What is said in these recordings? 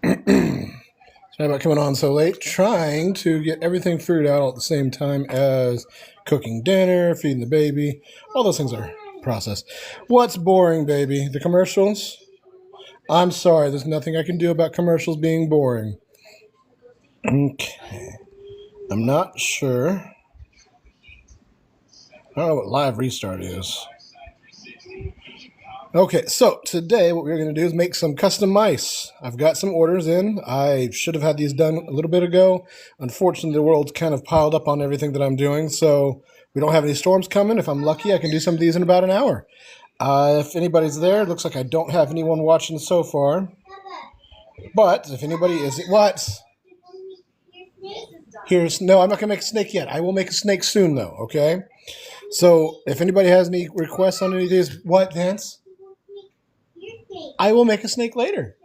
Sorry about coming on so late. Trying to get everything figured out all at the same time as cooking dinner, feeding the baby. All those things are process. What's boring, baby? The commercials? I'm sorry, there's nothing I can do about commercials being boring. Okay. I'm not sure. I don't know what live restart is. Okay, so today what we're going to do is make some custom mice. I've got some orders in. I should have had these done a little bit ago. Unfortunately, the world's kind of piled up on everything that I'm doing, so we don't have any storms coming. If I'm lucky, I can do some of these in about an hour. If anybody's there, it looks like I don't have anyone watching so far. But if anybody is... What? No, I'm not going to make a snake yet. I will make a snake soon, though, okay? So if anybody has any requests on any of these... What, Vance? I will make a snake later.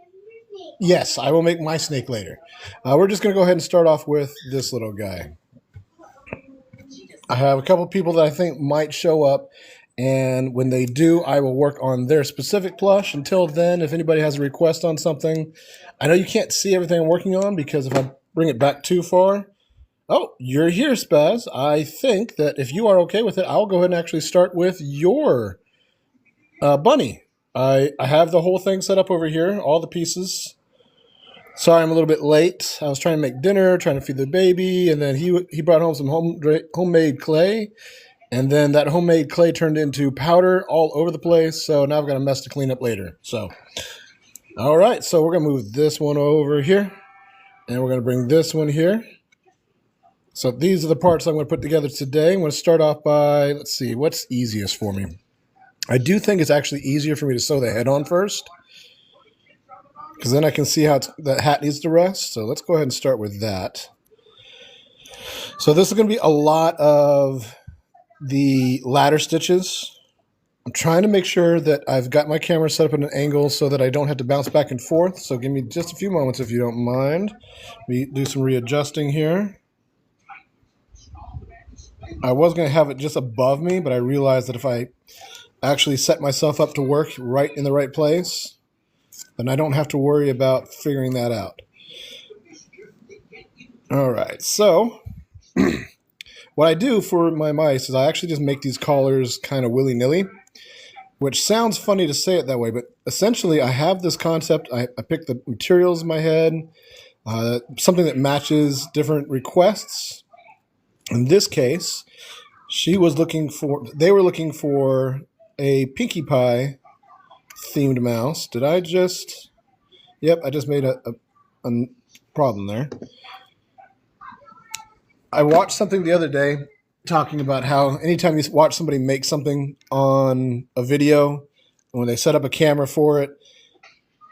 Yes, I will make my snake later. We're just going to go ahead and start off with this little guy. I have a couple people that I think might show up, and when they do, I will work on their specific plush. Until then, if anybody has a request on something, I know you can't see everything I'm working on because if I bring it back too far... Oh, you're here, Spaz. I think that if you are okay with it, I'll go ahead and actually start with your bunny. I have the whole thing set up over here, all the pieces. Sorry I'm a little bit late. I was trying to make dinner, trying to feed the baby, and then he brought home some homemade clay. And then that homemade clay turned into powder all over the place, so now I've got a mess to clean up later. So, all right, so we're going to move this one over here, and we're going to bring this one here. So these are the parts I'm going to put together today. I'm going to start off by, let's see, what's easiest for me? I do think it's actually easier for me to sew the head on first, because then I can see how that hat needs to rest. So let's go ahead and start with that. So this is going to be a lot of the ladder stitches. I'm trying to make sure that I've got my camera set up at an angle so that I don't have to bounce back and forth. So give me just a few moments if you don't mind. We do some readjusting here. I was going to have it just above me, but I realized that if I actually set myself up to work right in the right place, then I don't have to worry about figuring that out. All right, so what I do for my mice is I actually just make these collars kind of willy-nilly, which sounds funny to say it that way, but essentially I have this concept. I pick the materials in my head, something that matches different requests. In this case, they were looking for a Pinkie Pie themed mouse. Did I just... Yep, I just made a problem there. I watched something the other day talking about how anytime you watch somebody make something on a video, when they set up a camera for it,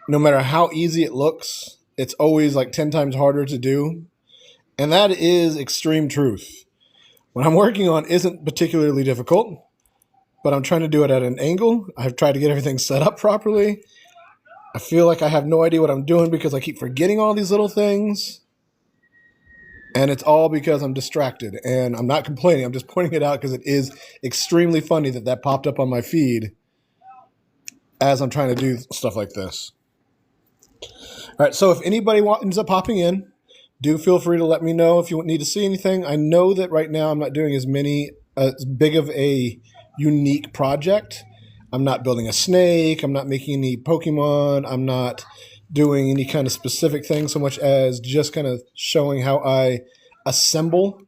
no matter how easy it looks, it's always like 10 times harder to do. And that is extreme truth. What I'm working on isn't particularly difficult, but I'm trying to do it at an angle. I've tried to get everything set up properly. I feel like I have no idea what I'm doing because I keep forgetting all these little things. And it's all because I'm distracted. And I'm not complaining. I'm just pointing it out because it is extremely funny that popped up on my feed as I'm trying to do stuff like this. All right, so if anybody ends up popping in, do feel free to let me know if you need to see anything. I know that right now I'm not doing as big of a unique project. I'm not building a snake. I'm not making any Pokemon. I'm not doing any kind of specific thing so much as just kind of showing how I assemble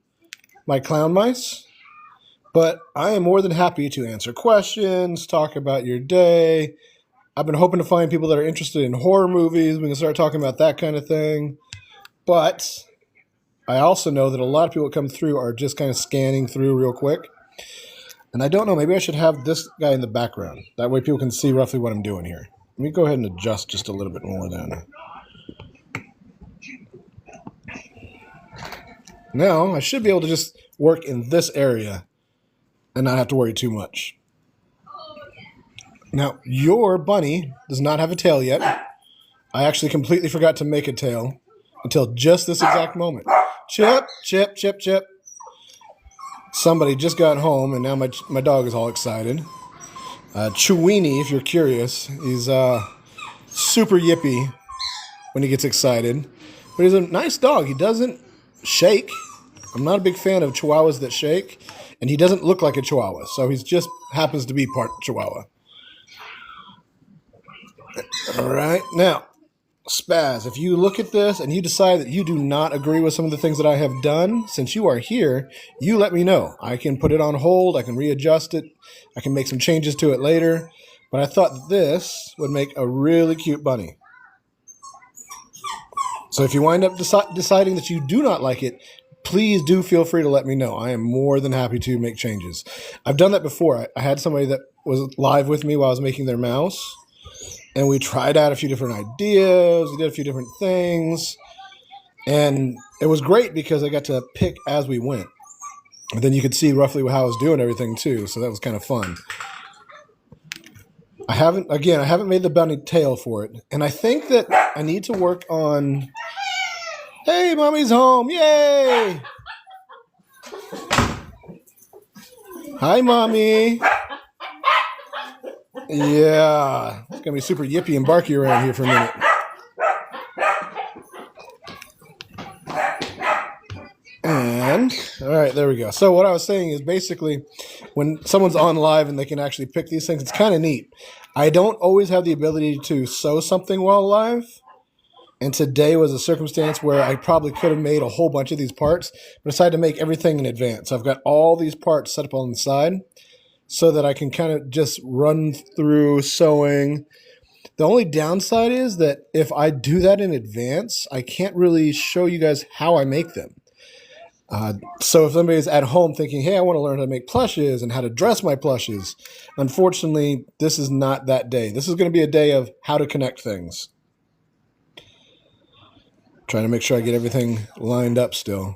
my clown mice. But I am more than happy to answer questions, talk about your day. I've been hoping to find people that are interested in horror movies. We can start talking about that kind of thing. But I also know that a lot of people that come through are just kind of scanning through real quick. And I don't know, maybe I should have this guy in the background. That way people can see roughly what I'm doing here. Let me go ahead and adjust just a little bit more then. Now, I should be able to just work in this area and not have to worry too much. Now, your bunny does not have a tail yet. I actually completely forgot to make a tail until just this exact moment. Chip, chip, chip, chip. Somebody just got home, and now my dog is all excited. Chewini, if you're curious, he's super yippy. when he gets excited. But he's a nice dog. He doesn't shake. I'm not a big fan of Chihuahuas that shake. And he doesn't look like a Chihuahua. So he just happens to be part Chihuahua. All right. Now, Spaz, if you look at this and you decide that you do not agree with some of the things that I have done, since you are here, you let me know. I can put it on hold. I can readjust it. I can make some changes to it later. But I thought this would make a really cute bunny. So if you wind up deciding that you do not like it, please do feel free to let me know. I am more than happy to make changes. I've done that before. I had somebody that was live with me while I was making their mouse. And we tried out a few different ideas. We did a few different things. And it was great because I got to pick as we went. And then you could see roughly how I was doing everything too. So that was kind of fun. I haven't made the bunny tail for it. And I think that I need to work on... Hey, Mommy's home. Yay! Hi, Mommy. Yeah, it's going to be super yippy and barky around here for a minute. And, all right, there we go. So what I was saying is basically when someone's on live and they can actually pick these things, it's kind of neat. I don't always have the ability to sew something while live. And today was a circumstance where I probably could have made a whole bunch of these parts, but decided to make everything in advance. So I've got all these parts set up on the side so that I can kind of just run through sewing. The only downside is that if I do that in advance, I can't really show you guys how I make them. So if somebody's at home thinking, hey, I want to learn how to make plushes and how to dress my plushes, unfortunately, this is not that day. This is going to be a day of how to connect things. Trying to make sure I get everything lined up still.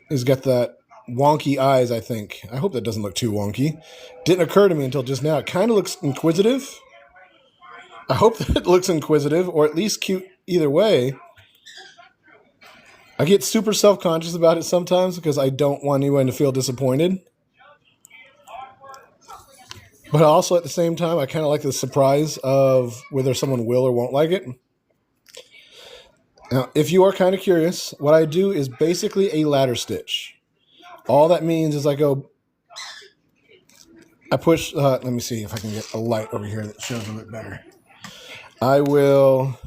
He's got that wonky eyes, I think. I hope that doesn't look too wonky. Didn't occur to me until just now. It kind of looks inquisitive. I hope that it looks inquisitive, or at least cute either way. I get super self-conscious about it sometimes because I don't want anyone to feel disappointed. But also at the same time, I kind of like the surprise of whether someone will or won't like it. Now, if you are kind of curious, what I do is basically a ladder stitch. All that means is I push, let me see if I can get a light over here that shows a bit better. I will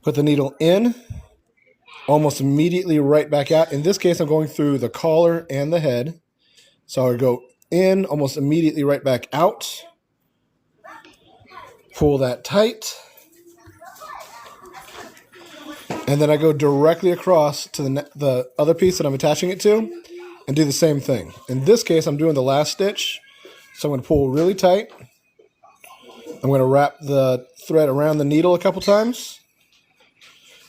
put the needle in, almost immediately right back out. In this case, I'm going through the collar and the head. So I would go in, almost immediately right back out. Pull that tight. And then I go directly across to the other piece that I'm attaching it to and do the same thing. In this case, I'm doing the last stitch. So I'm going to pull really tight. I'm going to wrap the thread around the needle a couple times.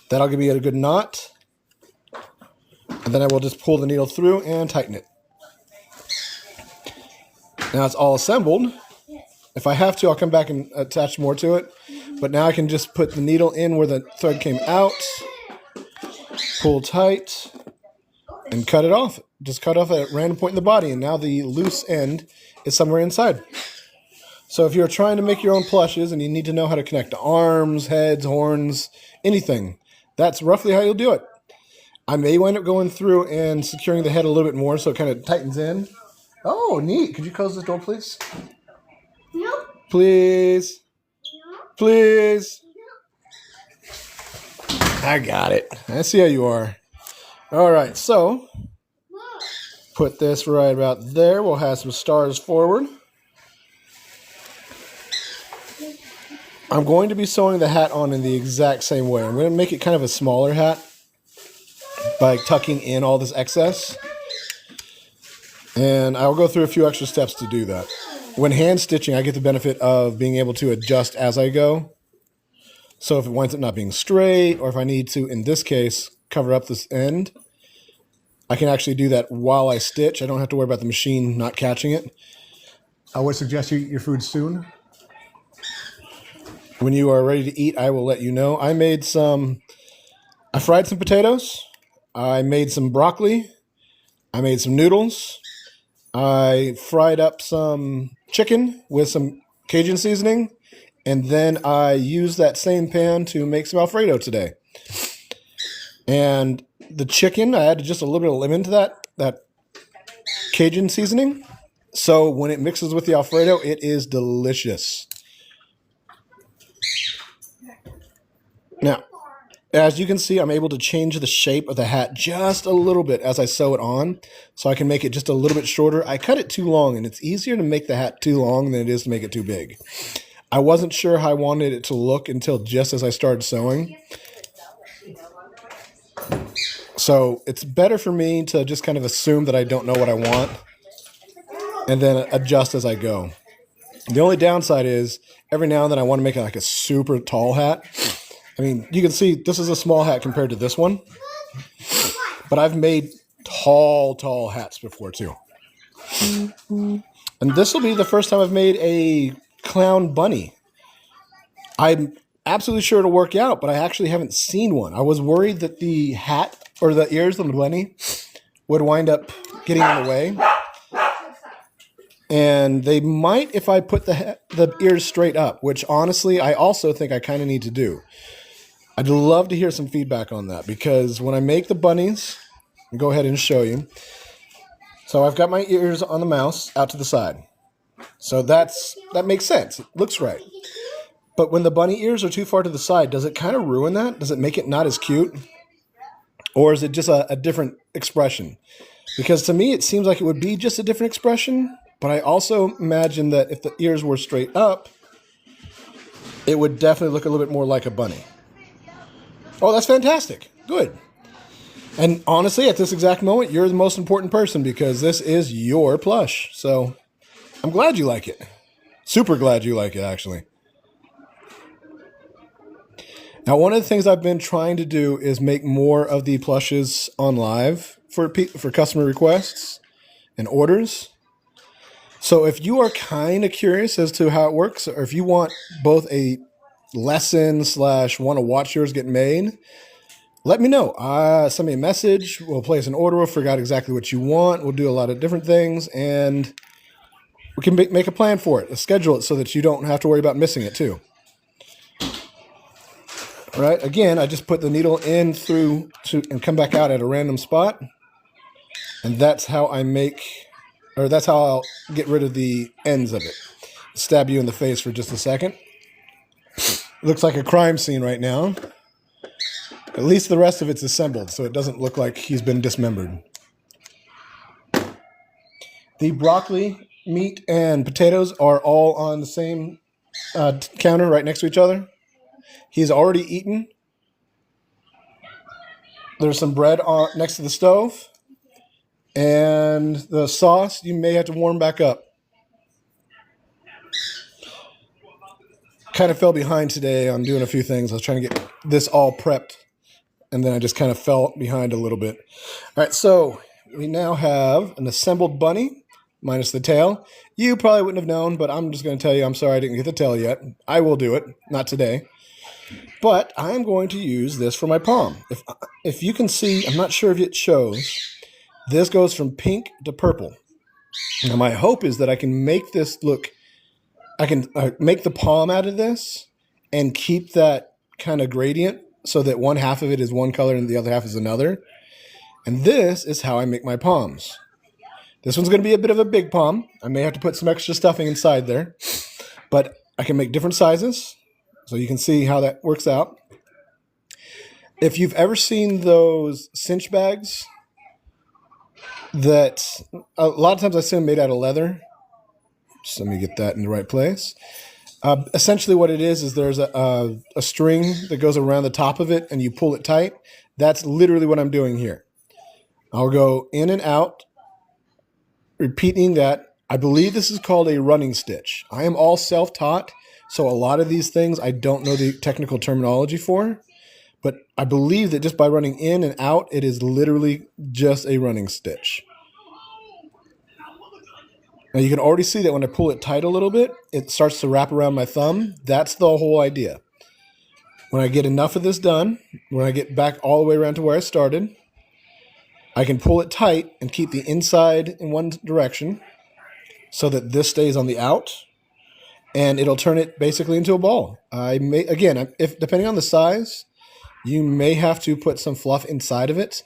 That'll give me a good knot. And then I will just pull the needle through and tighten it. Now it's all assembled. If I have to, I'll come back and attach more to it. But now I can just put the needle in where the thread came out, pull tight, and cut it off. Just cut off at a random point in the body, and now the loose end is somewhere inside. So if you're trying to make your own plushes and you need to know how to connect the arms, heads, horns, anything, that's roughly how you'll do it. I may wind up going through and securing the head a little bit more so it kind of tightens in. Oh, neat. Could you close this door, please? Nope. Please. Nope. Please. Nope. I got it. I see how you are. All right, so put this right about there. We'll have some stars forward. I'm going to be sewing the hat on in the exact same way. I'm going to make it kind of a smaller hat by tucking in all this excess. And I'll go through a few extra steps to do that. When hand stitching, I get the benefit of being able to adjust as I go. So if it winds up not being straight, or if I need to, in this case, cover up this end, I can actually do that while I stitch. I don't have to worry about the machine not catching it. I would suggest you eat your food soon. When you are ready to eat, I will let you know. I fried some potatoes. I made some broccoli. I made some noodles. I fried up some chicken with some Cajun seasoning And then I used that same pan to make some Alfredo today. And the chicken, I added just a little bit of lemon to that Cajun seasoning. So when it mixes with the Alfredo, it is delicious. Now, as you can see, I'm able to change the shape of the hat just a little bit as I sew it on, so I can make it just a little bit shorter. I cut it too long, and it's easier to make the hat too long than it is to make it too big. I wasn't sure how I wanted it to look until just as I started sewing. So it's better for me to just kind of assume that I don't know what I want and then adjust as I go. The only downside is every now and then I want to make it like a super tall hat. I mean, you can see this is a small hat compared to this one, but I've made tall hats before too. And this will be the first time I've made a clown bunny. I'm absolutely sure it'll work out, but I actually haven't seen one. I was worried that the hat or the ears of the bunny would wind up getting in the way. And they might if I put the ears straight up, which honestly I also think I kind of need to do. I'd love to hear some feedback on that, because when I make the bunnies, I'll go ahead and show you. So I've got my ears on the mouse out to the side. So that makes sense. It looks right. But when the bunny ears are too far to the side, does it kind of ruin that? Does it make it not as cute? Or is it just a different expression? Because to me, it seems like it would be just a different expression. But I also imagine that if the ears were straight up, it would definitely look a little bit more like a bunny. Oh, that's fantastic. Good. And honestly, at this exact moment, you're the most important person because this is your plush. So I'm glad you like it. Super glad you like it, actually. Now, one of the things I've been trying to do is make more of the plushes on live for customer requests and orders. So if you are kind of curious as to how it works, or if you want both a lesson / want to watch yours get made, let me know. Send me a message. We'll place an order. We'll figure out exactly what you want. We'll do a lot of different things, and we can make a plan for it, schedule it so that you don't have to worry about missing it too. All right. Again, I just put the needle in through and come back out at a random spot, and that's how that's how I'll get rid of the ends of it. Stab you in the face for just a second. Looks like a crime scene right now. At least the rest of it's assembled, so it doesn't look like he's been dismembered. The broccoli, meat, and potatoes are all on the same counter right next to each other. He's already eaten. There's some bread next to the stove. And the sauce, you may have to warm back up. Kind of fell behind today on doing a few things. I was trying to get this all prepped, and then I just kind of fell behind a little bit. All right, so we now have an assembled bunny, minus the tail. You probably wouldn't have known, but I'm just going to tell you, I'm sorry I didn't get the tail yet. I will do it, not today. But I'm going to use this for my palm. If you can see, I'm not sure if it shows, this goes from pink to purple. Now my hope is that I can make this look, I can make the palm out of this and keep that kind of gradient so that one half of it is one color and the other half is another. And this is how I make my palms. This one's going to be a bit of a big palm. I may have to put some extra stuffing inside there, but I can make different sizes. So you can see how that works out. If you've ever seen those cinch bags that a lot of times I see them made out of leather. Just let me get that in the right place. Essentially what it is there's a string that goes around the top of it and you pull it tight. That's literally what I'm doing here. I'll go in and out, repeating that. I believe this is called a running stitch. I am all self-taught, so a lot of these things I don't know the technical terminology for, but I believe that just by running in and out, it is literally just a running stitch. Now you can already see that when I pull it tight a little bit, it starts to wrap around my thumb. That's the whole idea. When I get enough of this done, when I get back all the way around to where I started, I can pull it tight and keep the inside in one direction so that this stays on the out. and it'll turn it basically into a ball. Again, if depending on the size, you may have to put some fluff inside of it.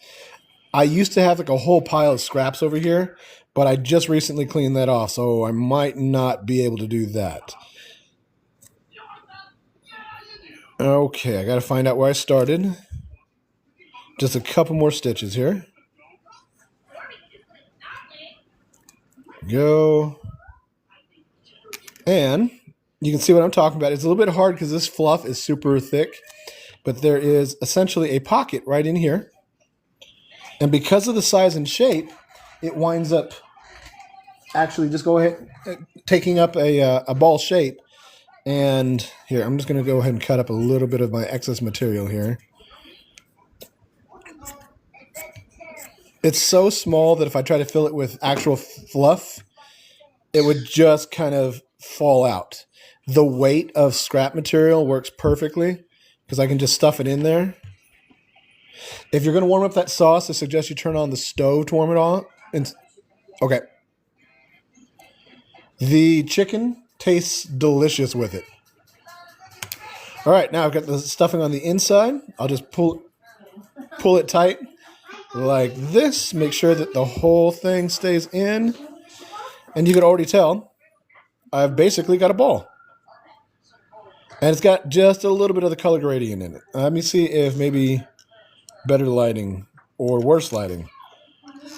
I used to have like a whole pile of scraps over here, but I just recently cleaned that off, so I might not be able to do that. Okay, I got to find out where I started. Just a couple more stitches here. Go. And you can see what I'm talking about. It's a little bit hard because this fluff is super thick, but there is essentially a pocket right in here. And because of the size and shape, it winds up actually just go ahead taking up a ball shape. And here, I'm just going to go ahead and cut up a little bit of my excess material here. It's so small that if I try to fill it with actual fluff, it would just kind of fall out. The weight of scrap material works perfectly because I can just stuff it in there. If you're going to warm up that sauce, I suggest you turn on the stove to warm it on. Okay. The chicken tastes delicious with it. All right, now I've got the stuffing on the inside. I'll just pull it tight like this. Make sure that the whole thing stays in. And you can already tell I've basically got a ball. And it's got just a little bit of the color gradient in it. Let me see if maybe better lighting or worse lighting.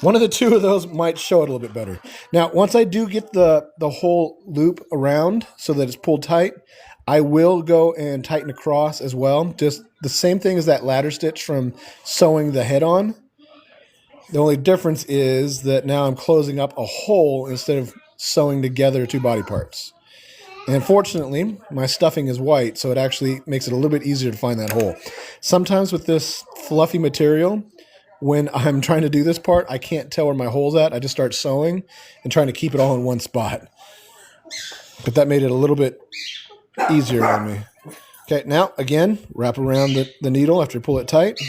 One of the two of those might show it a little bit better. Now, once I do get the whole loop around so that it's pulled tight, I will go and tighten across as well. Just the same thing as that ladder stitch from sewing the head on. The only difference is that now I'm closing up a hole instead of sewing together two body parts. And fortunately, my stuffing is white, so it actually makes it a little bit easier to find that hole. Sometimes with this fluffy material, when I'm trying to do this part, I can't tell where my hole's at. I just start sewing and trying to keep it all in one spot. But that made it a little bit easier on me. Okay, now, again, wrap around the needle after you pull it tight.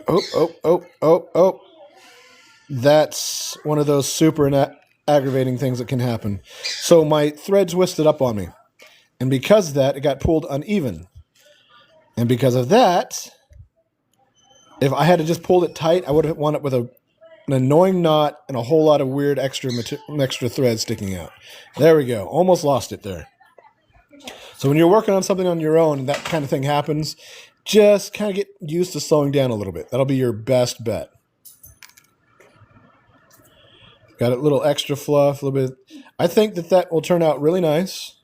Oh. That's one of those super aggravating things that can happen. So my thread twisted up on me. And because of that, it got pulled uneven. And because of that, if I had to just pull it tight, I would have wound up with an annoying knot and a whole lot of weird extra thread sticking out. There we go. Almost lost it there. So when you're working on something on your own and that kind of thing happens, just kind of get used to slowing down a little bit. That'll be your best bet. Got a little extra fluff, a little bit. I think that will turn out really nice.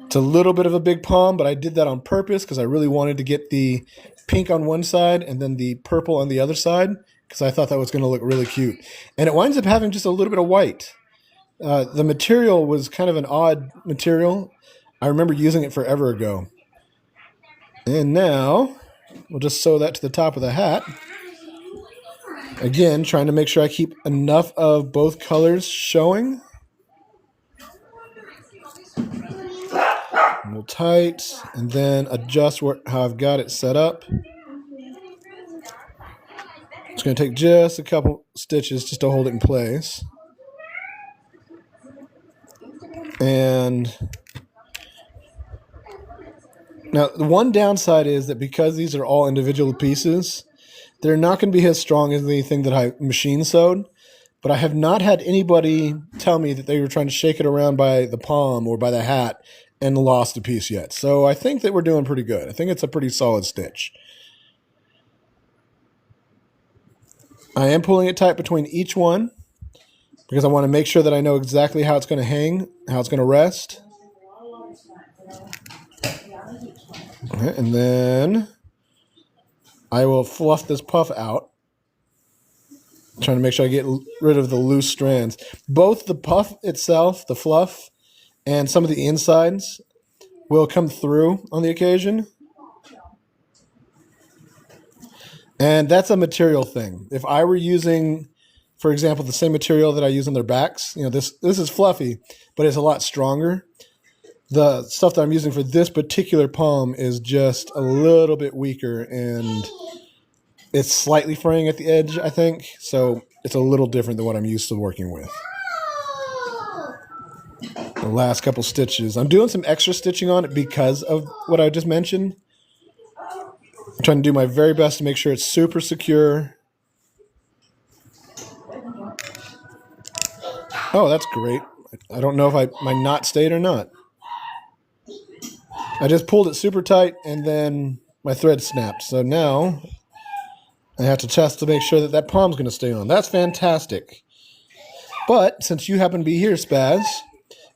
It's a little bit of a big palm, but I did that on purpose because I really wanted to get the pink on one side and then the purple on the other side because I thought that was going to look really cute. And it winds up having just a little bit of white. The material was kind of an odd material. I remember using it forever ago. And now we'll just sew that to the top of the hat. Again, trying to make sure I keep enough of both colors showing. A little tight, and then adjust how I've got it set up. It's going to take just a couple stitches just to hold it in place. And now the one downside is that because these are all individual pieces, they're not going to be as strong as anything that I machine sewed. But I have not had anybody tell me that they were trying to shake it around by the palm or by the hat and lost a piece yet. So I think that we're doing pretty good. I think it's a pretty solid stitch. I am pulling it tight between each one because I want to make sure that I know exactly how it's going to hang, how it's going to rest. Okay, and then I will fluff this puff out, trying to make sure I get rid of the loose strands. Both the puff itself, the fluff, and some of the insides will come through on the occasion. And that's a material thing. If I were using, for example, the same material that I use on their backs, this is fluffy, but it's a lot stronger. The stuff that I'm using for this particular palm is just a little bit weaker, and it's slightly fraying at the edge, I think. So it's a little different than what I'm used to working with. The last couple stitches. I'm doing some extra stitching on it because of what I just mentioned. I'm trying to do my very best to make sure it's super secure. Oh, that's great. I don't know if my knot stayed or not. I just pulled it super tight and then my thread snapped. So now I have to test to make sure that that palm's going to stay on. That's fantastic. But since you happen to be here, Spaz,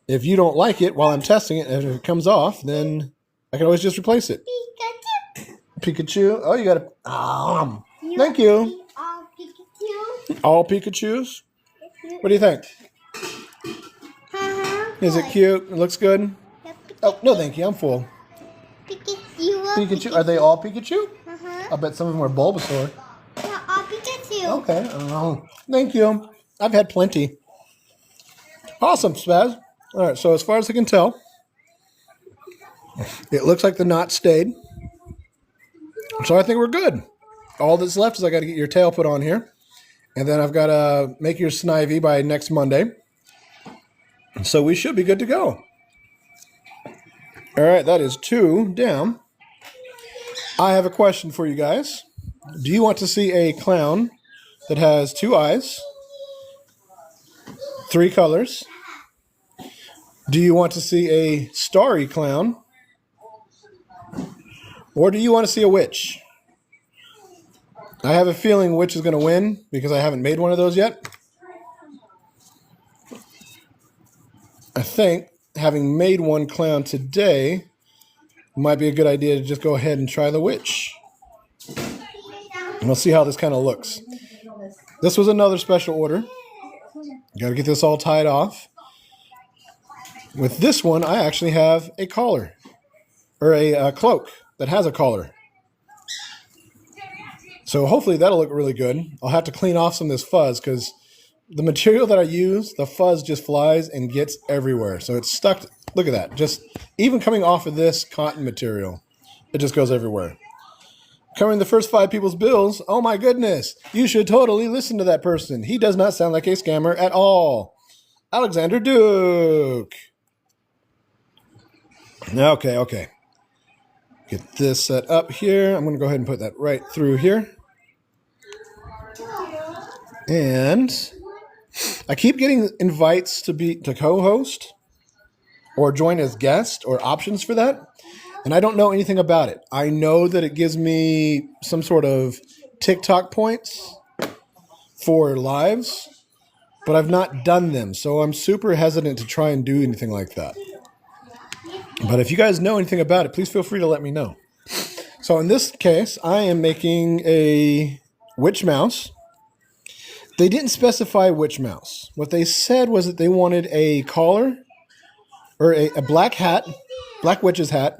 if you don't like it while I'm testing it, and if it comes off, then I can always just replace it. Pikachu. Oh, you got to... thank you. All Pikachu. All Pikachus? What do you think? Is it cute? It looks good? Oh, no thank you. I'm full. Pikachu. Are they all Pikachu? I bet some of them are Bulbasaur. Yeah, all Pikachu. Okay. Oh, thank you. I've had plenty. Awesome, Spaz. All right, so as far as I can tell, it looks like the knot stayed. So I think we're good. All that's left is I got to get your tail put on here. And then I've got to make your snivy by next Monday. So we should be good to go. All right, that is 2 down. I have a question for you guys. Do you want to see a clown that has 2 eyes, 3 colors? Do you want to see a starry clown? Or do you want to see a witch? I have a feeling witch is going to win because I haven't made one of those yet. I think having made one clown today might be a good idea to just go ahead and try the witch. And we'll see how this kind of looks. This was another special order. Got to get this all tied off. With this one, I actually have a collar, or a cloak that has a collar. So hopefully that'll look really good. I'll have to clean off some of this fuzz because the material that I use, the fuzz just flies and gets everywhere. So it's stuck. Look at that. Just even coming off of this cotton material, it just goes everywhere. Covering the first 5 people's bills. Oh my goodness. You should totally listen to that person. He does not sound like a scammer at all. Alexander Duke. Okay. Get this set up here. I'm going to go ahead and put that right through here. And I keep getting invites to co-host or join as guest or options for that. And I don't know anything about it. I know that it gives me some sort of TikTok points for lives, but I've not done them. So I'm super hesitant to try and do anything like that. But if you guys know anything about it, please feel free to let me know. So in this case, I am making a witch mouse. They didn't specify which mouse. What they said was that they wanted a collar or a black hat, black witch's hat.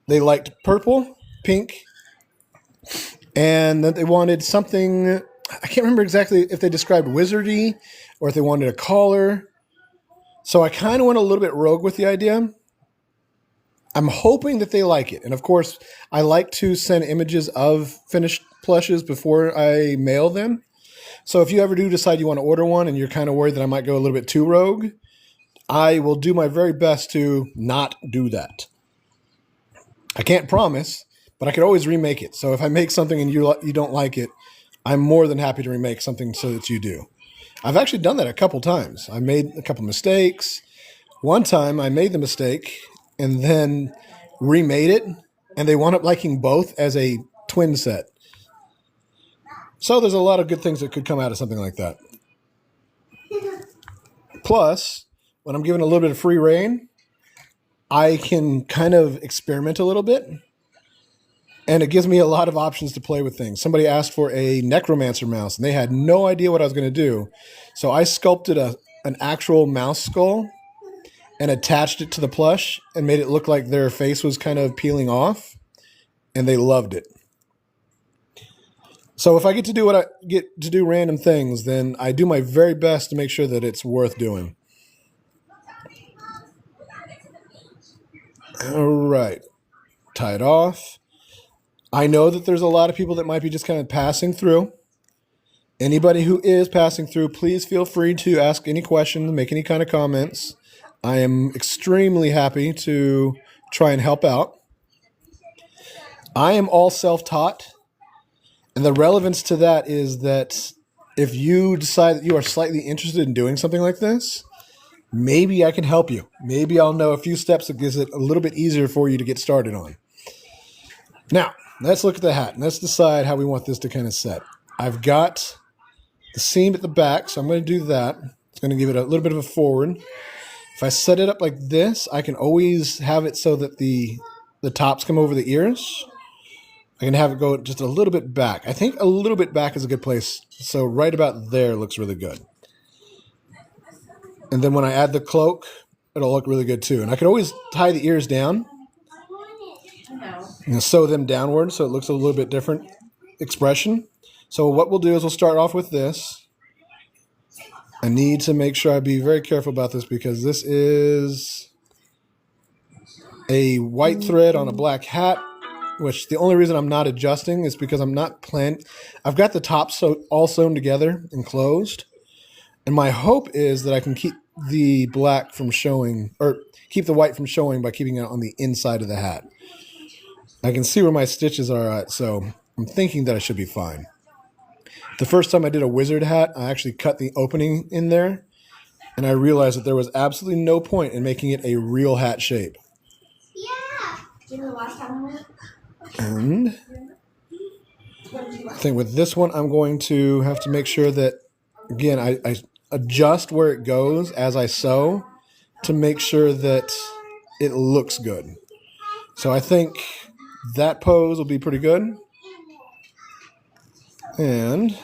They liked purple, pink, and then they wanted something, I can't remember exactly if they described wizardy or if they wanted a collar. So I kind of went a little bit rogue with the idea. I'm hoping that they like it. And of course, I like to send images of finished plushes before I mail them. So if you ever do decide you want to order one and you're kind of worried that I might go a little bit too rogue, I will do my very best to not do that. I can't promise, but I could always remake it. So if I make something and you don't like it, I'm more than happy to remake something so that you do. I've actually done that a couple times. I made a couple mistakes. One time I made the mistake and then remade it, and they wound up liking both as a twin set. So there's a lot of good things that could come out of something like that. Plus, when I'm given a little bit of free reign, I can kind of experiment a little bit, and it gives me a lot of options to play with things. Somebody asked for a necromancer mouse, and they had no idea what I was going to do. So I sculpted an actual mouse skull and attached it to the plush and made it look like their face was kind of peeling off, and they loved it. So if I get to do what I get to do random things, then I do my very best to make sure that it's worth doing. All right. Tie it off. I know that there's a lot of people that might be just kind of passing through. Anybody who is passing through, please feel free to ask any questions, make any kind of comments. I am extremely happy to try and help out. I am all self-taught, and the relevance to that is that if you decide that you are slightly interested in doing something like this, maybe I can help you. Maybe I'll know a few steps that gives it a little bit easier for you to get started on. Now, let's look at the hat and let's decide how we want this to kind of set. I've got the seam at the back, so I'm going to do that. It's going to give it a little bit of a forward. If I set it up like this, I can always have it so that the tops come over the ears. I can have it go just a little bit back. I think a little bit back is a good place. So right about there looks really good. And then when I add the cloak, it'll look really good too. And I can always tie the ears down and sew them downward so it looks a little bit different expression. So what we'll do is we'll start off with this. I need to make sure I be very careful about this because this is a white thread on a black hat, which the only reason I'm not adjusting is because I'm not planned. I've got the top all sewn together and closed. And my hope is that I can keep the black from showing, or keep the white from showing by keeping it on the inside of the hat. I can see where my stitches are at, so I'm thinking that I should be fine. The first time I did a wizard hat, I actually cut the opening in there, and I realized that there was absolutely no point in making it a real hat shape. Yeah. And I think with this one, I'm going to have to make sure that, again, I adjust where it goes as I sew to make sure that it looks good. So I think that pose will be pretty good. And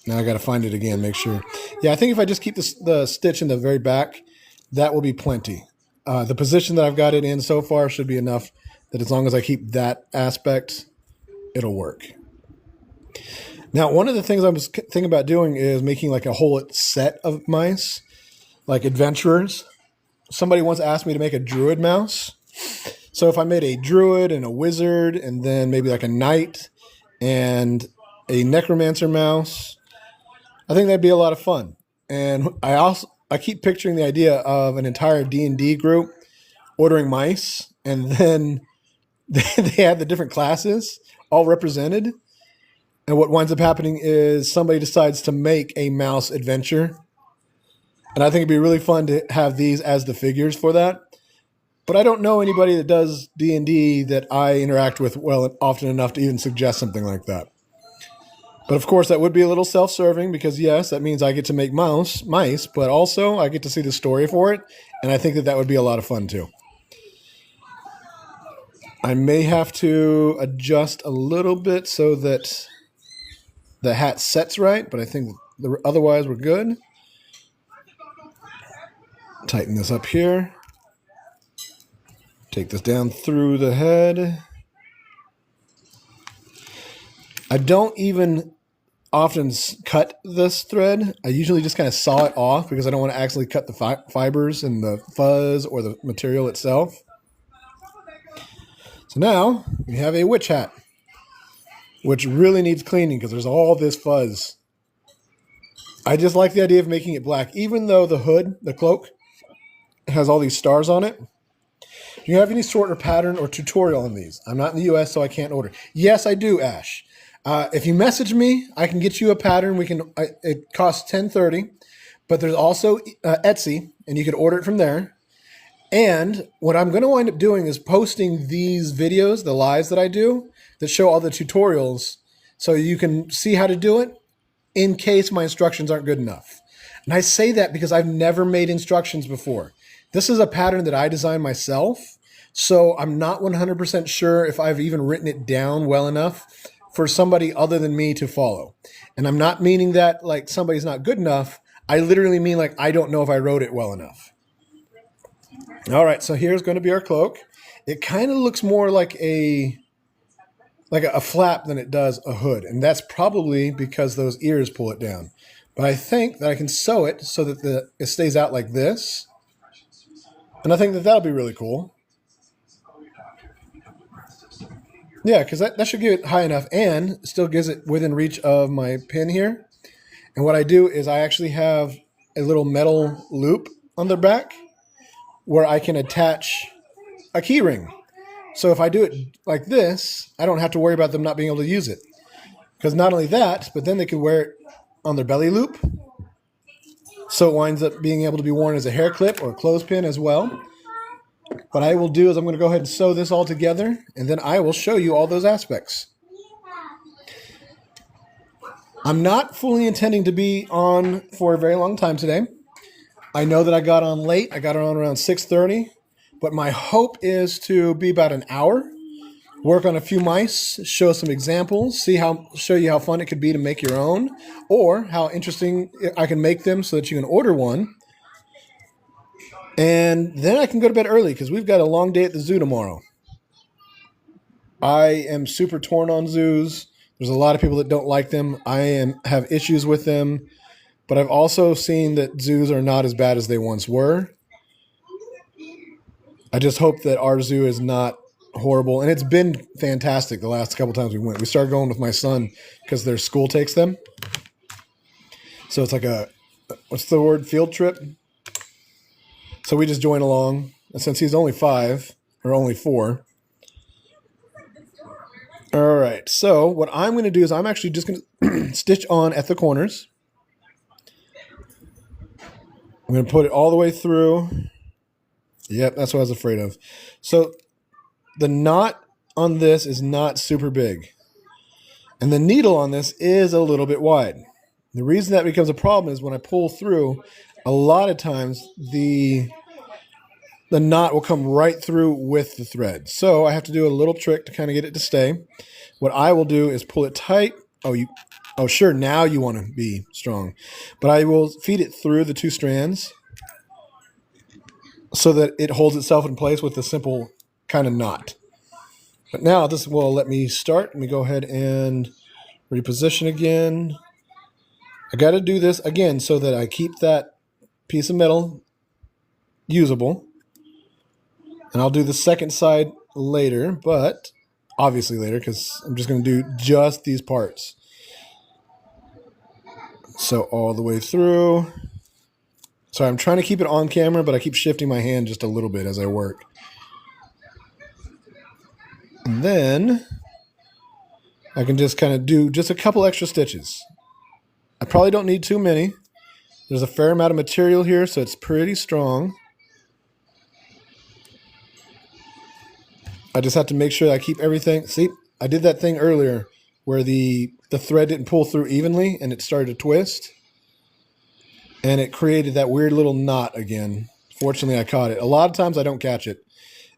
now I got to find it again, make sure. Yeah, I think if I just keep the stitch in the very back, that will be plenty. The position that I've got it in so far should be enough that as long as I keep that aspect, it'll work. Now, one of the things I was thinking about doing is making like a whole set of mice, like adventurers. Somebody once asked me to make a druid mouse. So if I made a druid and a wizard and then maybe like a knight and a necromancer mouse, I think that'd be a lot of fun. And I keep picturing the idea of an entire D&D group ordering mice, and then they have the different classes all represented. And what winds up happening is somebody decides to make a mouse adventure. And I think it'd be really fun to have these as the figures for that. But I don't know anybody that does D&D that I interact with well often enough to even suggest something like that. But of course, that would be a little self-serving because, yes, that means I get to make mice, but also I get to see the story for it. And I think that would be a lot of fun too. I may have to adjust a little bit so that the hat sets right, but I think otherwise we're good. Tighten this up here. Take this down through the head. I don't even often cut this thread. I usually just kind of saw it off because I don't want to actually cut the fibers and the fuzz or the material itself. So now we have a witch hat, which really needs cleaning because there's all this fuzz. I just like the idea of making it black, even though the hood, the cloak, has all these stars on it. Do you have any sort of pattern or tutorial on these? I'm not in the U.S., so I can't order. Yes, I do, Ash. If you message me, I can get you a pattern. It costs $10.30, but there's also Etsy, and you can order it from there. And what I'm going to wind up doing is posting these videos, the lives that I do, that show all the tutorials, so you can see how to do it in case my instructions aren't good enough. And I say that because I've never made instructions before. This is a pattern that I designed myself, so I'm not 100% sure if I've even written it down well enough for somebody other than me to follow. And I'm not meaning that like somebody's not good enough. I literally mean like I don't know if I wrote it well enough. All right, so here's going to be our cloak. It kind of looks more like a flap than it does a hood, and that's probably because those ears pull it down. But I think that I can sew it so that it stays out like this, and I think that that'll be really cool. Yeah, because that should get it high enough and still gives it within reach of my pin here. And what I do is I actually have a little metal loop on the back, where I can attach a key ring. So if I do it like this, I don't have to worry about them not being able to use it. Because not only that, but then they can wear it on their belly loop. So it winds up being able to be worn as a hair clip or a clothespin as well. What I will do is I'm going to go ahead and sew this all together, and then I will show you all those aspects. I'm not fully intending to be on for a very long time today. I know that I got on late. I got on around 6:30, but my hope is to be about an hour, work on a few mice, show some examples, show you how fun it could be to make your own, or how interesting I can make them so that you can order one. And then I can go to bed early because we've got a long day at the zoo tomorrow. I am super torn on zoos. There's a lot of people that don't like them. I have issues with them. But I've also seen that zoos are not as bad as they once were. I just hope that our zoo is not horrible. And it's been fantastic the last couple times we went. We started going with my son because their school takes them. So it's like what's the word, field trip? So we just join along. And since he's only 5, or only 4. All right, so what I'm going to do is I'm actually just going to stitch on at the corners. I'm going to put it all the way through. Yep, that's what I was afraid of. So the knot on this is not super big. And the needle on this is a little bit wide. The reason that becomes a problem is when I pull through, a lot of times the knot will come right through with the thread. So I have to do a little trick to kind of get it to stay. What I will do is pull it tight. Oh, sure, now you want to be strong. But I will feed it through the 2 strands so that it holds itself in place with a simple kind of knot. But now this will let me start. Let me go ahead and reposition again. I got to do this again so that I keep that piece of metal usable. And I'll do the second side later, but obviously later because I'm just going to do just these parts. So all the way through. Sorry, I'm trying to keep it on camera, but I keep shifting my hand just a little bit as I work. And then I can just kind of do just a couple extra stitches. I probably don't need too many. There's a fair amount of material here, so it's pretty strong. I just have to make sure that I keep everything. See, I did that thing earlier where the thread didn't pull through evenly and it started to twist. And it created that weird little knot again. Fortunately, I caught it. A lot of times I don't catch it.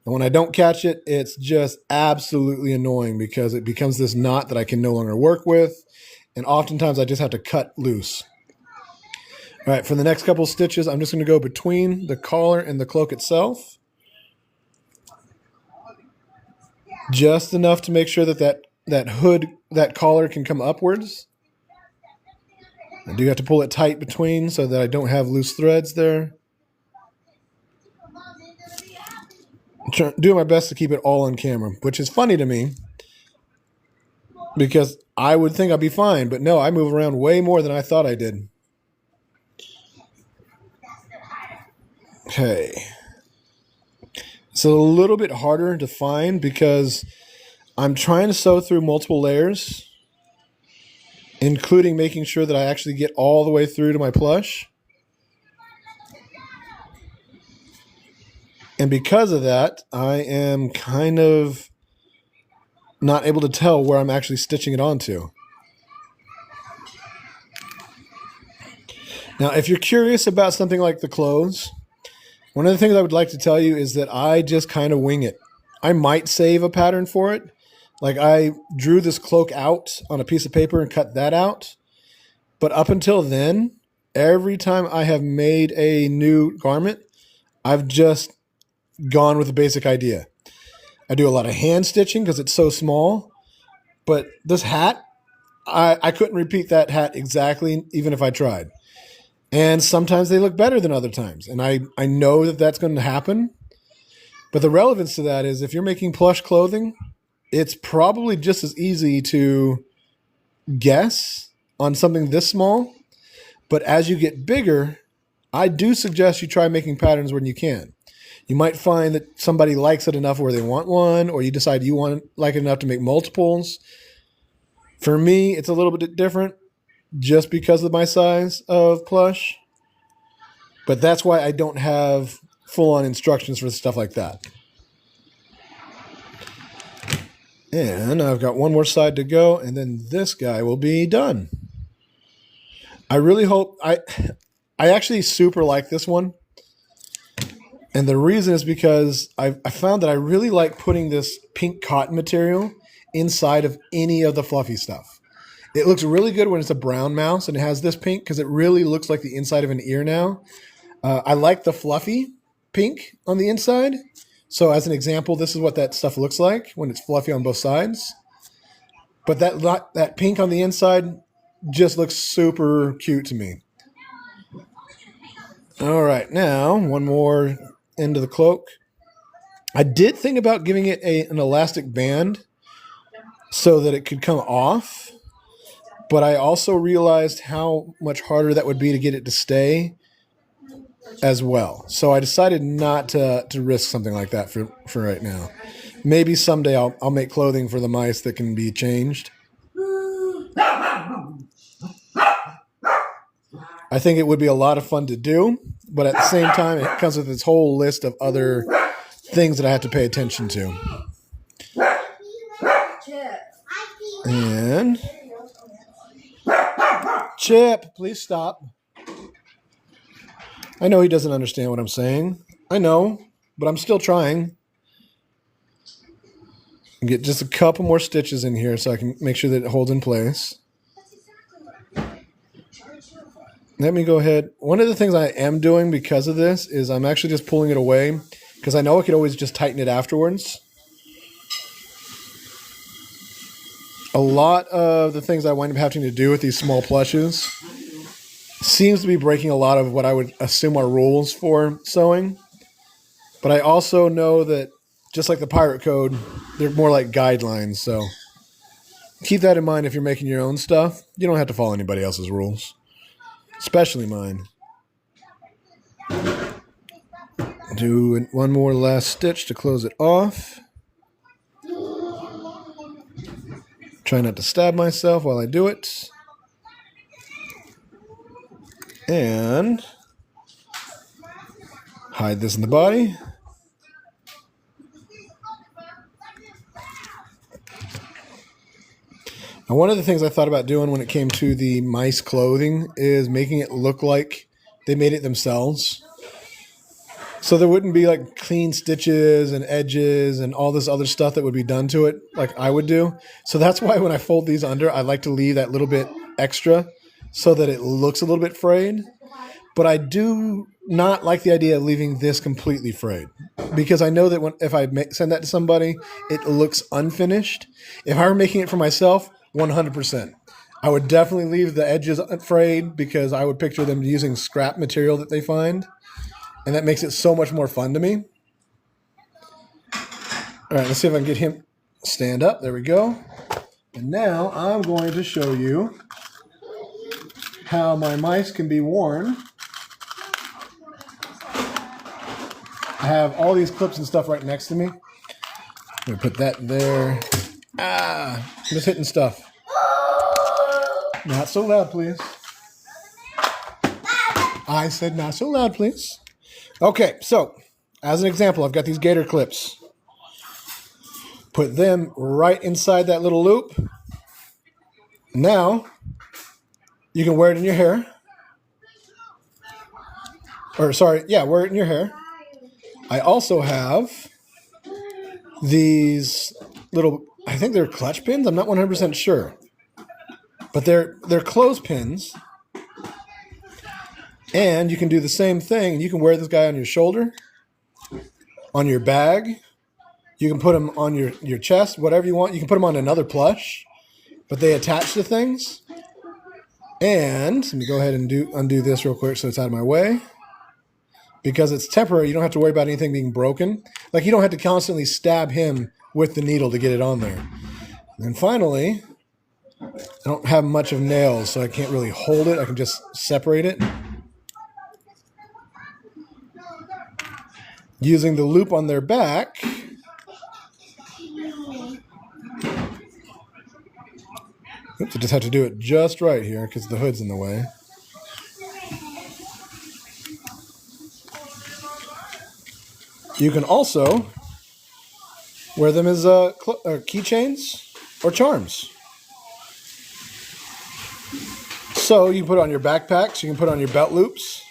And when I don't catch it, it's just absolutely annoying because it becomes this knot that I can no longer work with. And oftentimes I just have to cut loose. All right, for the next couple of stitches, I'm just going to go between the collar and the cloak itself. Just enough to make sure that hood, that collar can come upwards. I do have to pull it tight between so that I don't have loose threads there. I'm doing my best to keep it all on camera, which is funny to me because I would think I'd be fine, but no, I move around way more than I thought I did. Okay. It's a little bit harder to find because I'm trying to sew through multiple layers, including making sure that I actually get all the way through to my plush. And because of that, I am kind of not able to tell where I'm actually stitching it onto. Now, if you're curious about something like the clothes, one of the things I would like to tell you is that I just kind of wing it. I might save a pattern for it. Like I drew this cloak out on a piece of paper and cut that out. But up until then, every time I have made a new garment, I've just gone with the basic idea. I do a lot of hand stitching because it's so small. But this hat, I couldn't repeat that hat exactly even if I tried. And sometimes they look better than other times. And I know that that's going to happen. But the relevance to that is if you're making plush clothing, it's probably just as easy to guess on something this small. But as you get bigger, I do suggest you try making patterns when you can. You might find that somebody likes it enough where they want one, or you decide you like it enough to make multiples. For me, it's a little bit different just because of my size of plush. But that's why I don't have full-on instructions for stuff like that. And I've got one more side to go, and then this guy will be done. I really hope... I actually super like this one. And the reason is because I found that I really like putting this pink cotton material inside of any of the fluffy stuff. It looks really good when it's a brown mouse and it has this pink because it really looks like the inside of an ear now. I like the fluffy pink on the inside. So as an example, this is what that stuff looks like when it's fluffy on both sides. But that pink on the inside just looks super cute to me. All right, now one more end of the cloak. I did think about giving it an elastic band so that it could come off, but I also realized how much harder that would be to get it to stay as well. So I decided not to risk something like that for right now. Maybe someday I'll make clothing for the mice that can be changed. I think it would be a lot of fun to do, but at the same time, it comes with this whole list of other things that I have to pay attention to. And Chip, please stop. I know he doesn't understand what I'm saying. I know, but I'm still trying. Get just a couple more stitches in here so I can make sure that it holds in place. Let me go ahead. One of the things I am doing because of this is I'm actually just pulling it away because I know I could always just tighten it afterwards. A lot of the things I wind up having to do with these small plushes seems to be breaking a lot of what I would assume are rules for sewing. But I also know that just like the pirate code, they're more like guidelines. So keep that in mind if you're making your own stuff. You don't have to follow anybody else's rules. Especially mine. Do one more last stitch to close it off. Try not to stab myself while I do it. And hide this in the body. Now, one of the things I thought about doing when it came to the mice clothing is making it look like they made it themselves. So there wouldn't be like clean stitches and edges and all this other stuff that would be done to it like I would do. So that's why when I fold these under, I like to leave that little bit extra so that it looks a little bit frayed. But I do not like the idea of leaving this completely frayed because I know that if I send that to somebody, it looks unfinished. If I were making it for myself, 100%. I would definitely leave the edges frayed because I would picture them using scrap material that they find. And that makes it so much more fun to me. All right, let's see if I can get him stand up. There we go. And now I'm going to show you how my mice can be worn. I have all these clips and stuff right next to me. I'm going to put that there. I'm just hitting stuff. Not so loud, please. I said not so loud, please. Okay, so as an example, I've got these gator clips. Put them right inside that little loop. Now, you can wear it in your hair. Wear it in your hair. I also have these little, I think they're clutch pins. I'm not 100% sure. But they're clothespins. And you can do the same thing. You can wear this guy on your shoulder, on your bag. You can put them on your chest, whatever you want. You can put them on another plush, but they attach to things. And let me go ahead and undo this real quick so it's out of my way. Because it's temporary, you don't have to worry about anything being broken. Like you don't have to constantly stab him with the needle to get it on there. And then finally, I don't have much of nails, so I can't really hold it. I can just separate it. using the loop on their back. Oops, I just have to do it just right here because the hood's in the way. You can also wear them as keychains or charms. So you can put it on your backpacks, you can put it on your belt loops,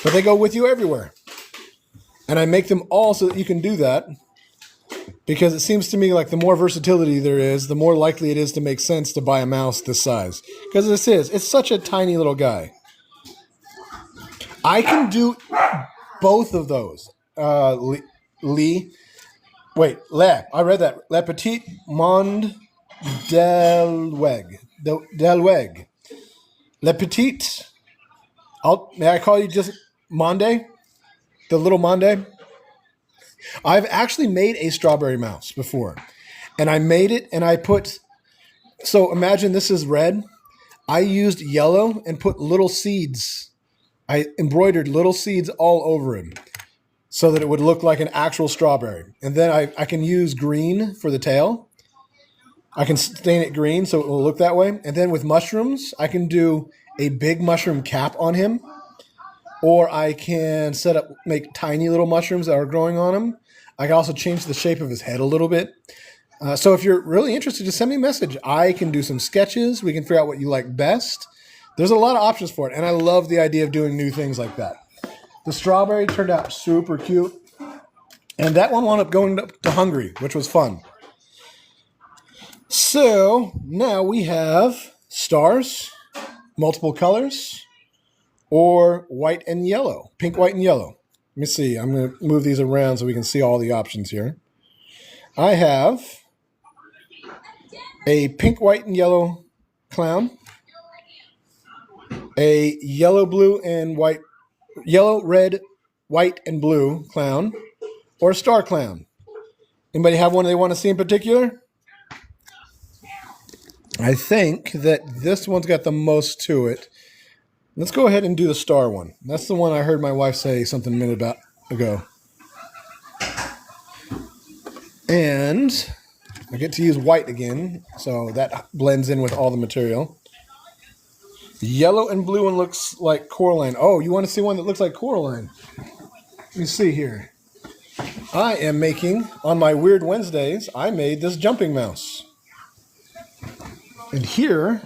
but they go with you everywhere. And I make them all so that you can do that, because it seems to me like the more versatility there is, the more likely it is to make sense to buy a mouse this size. Because it's such a tiny little guy. I can do both of those. I read that. Le Petit Monde Delweg. Le Petit. May I call you just Monde? The little Monde? I've actually made a strawberry mouse before. And I made it and I put... So imagine this is red. I used yellow and put little seeds. I embroidered little seeds all over him so that it would look like an actual strawberry. And then I can use green for the tail. I can stain it green so it will look that way. And then with mushrooms, I can do a big mushroom cap on him. Or I can make tiny little mushrooms that are growing on him. I can also change the shape of his head a little bit. So if you're really interested, just send me a message. I can do some sketches. We can figure out what you like best. There's a lot of options for it. And I love the idea of doing new things like that. The strawberry turned out super cute. And that one wound up going to Hungary, which was fun. So now we have stars, multiple colors, or white and yellow, pink, white, and yellow. Let me see. I'm going to move these around so we can see all the options here. I have a pink, white, and yellow clown, a yellow, red, white, and blue clown, or a star clown. Anybody have one they want to see in particular? I think that this one's got the most to it. Let's go ahead and do the star one. That's the one I heard my wife say something a minute ago. And I get to use white again, so that blends in with all the material. The yellow and blue one looks like Coraline. Oh, you want to see one that looks like Coraline? Let me see here. I am making, on my Weird Wednesdays, I made this jumping mouse. And here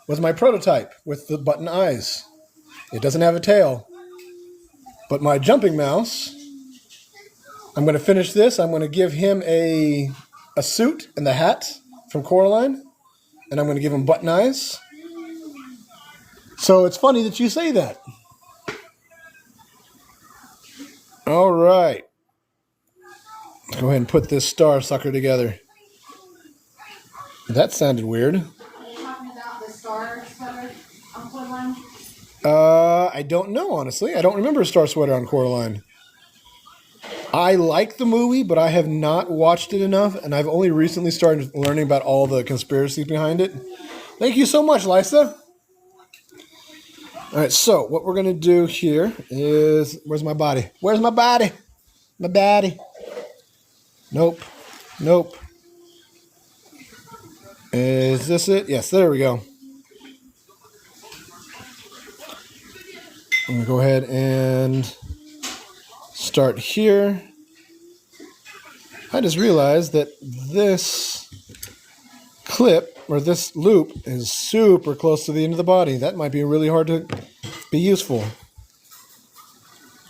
was my prototype with the button eyes. It doesn't have a tail. But my jumping mouse, I'm going to finish this. I'm going to give him a suit and the hat from Coraline. And I'm going to give him button eyes. So it's funny that you say that. All right. Let's go ahead and put this star sucker together. That sounded weird. Are you talking about the star sweater on Coraline? I don't know, honestly. I don't remember a star sweater on Coraline. I like the movie, but I have not watched it enough, and I've only recently started learning about all the conspiracies behind it. Thank you so much, Lysa. All right, so what we're going to do here is... Where's my body? Where's my body? My body. Nope. Is this it? Yes, there we go. I'm going to go ahead and start here. I just realized that this clip, or this loop, is super close to the end of the body. That might be really hard to be useful.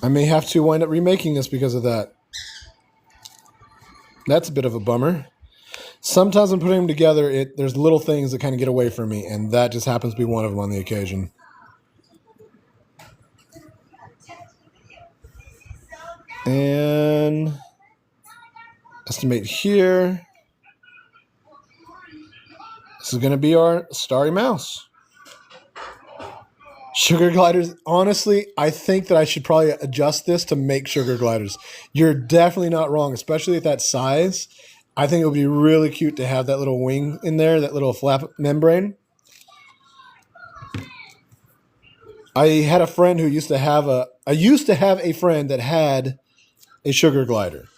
I may have to wind up remaking this because of that. That's a bit of a bummer. Sometimes when putting them together, there's little things that kind of get away from me, and that just happens to be one of them on the occasion. And estimate here. This is going to be our starry mouse. Sugar gliders. Honestly, I think that I should probably adjust this to make sugar gliders. You're definitely not wrong, especially at that size. I think it would be really cute to have that little wing in there, that little flap membrane. I had a friend who used to have a friend that had a sugar glider.